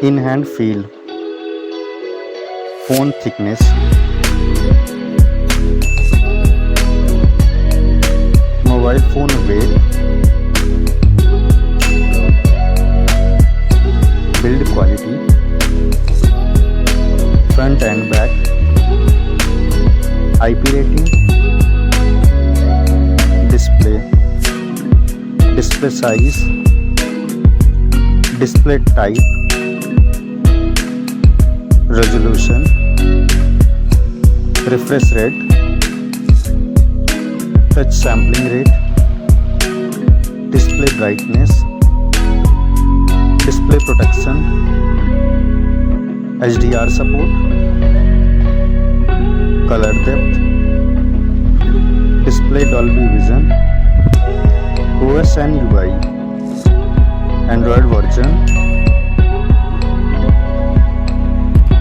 In hand feel, phone thickness, mobile phone weight, build quality, front and back, IP rating, display size, display type, resolution, refresh rate, touch sampling rate, display brightness, display protection, HDR support, color depth, display Dolby Vision, OS and UI, Android version,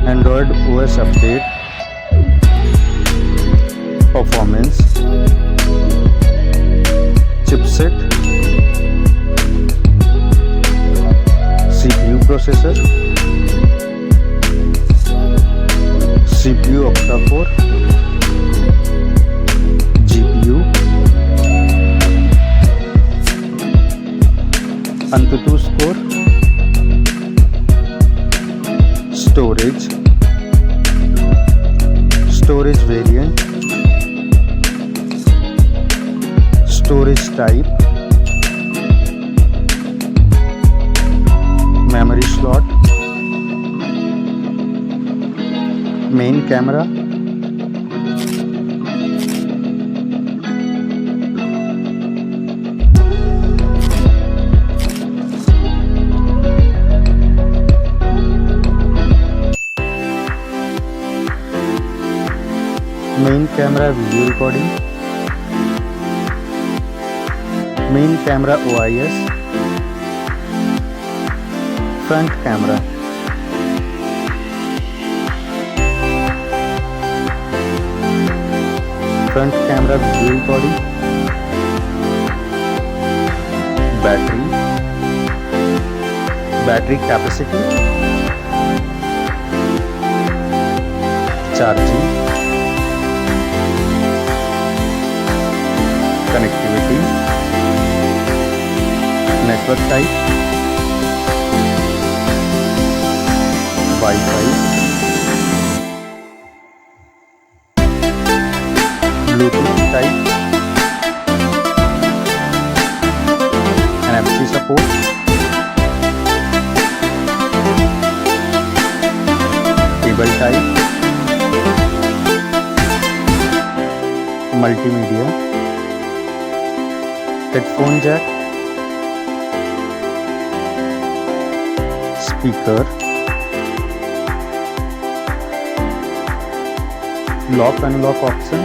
Android OS update, performance, chipset, CPU processor, CPU octa-core, GPU, AnTuTu score, storage variant, storage type, memory slot, main camera, main camera video recording, main camera OIS, front camera, front camera video recording, battery capacity, charging, connectivity, network type, Wi-Fi, Bluetooth type, NFC support, cable type, multimedia, headphone jack, speaker, lock unlock option,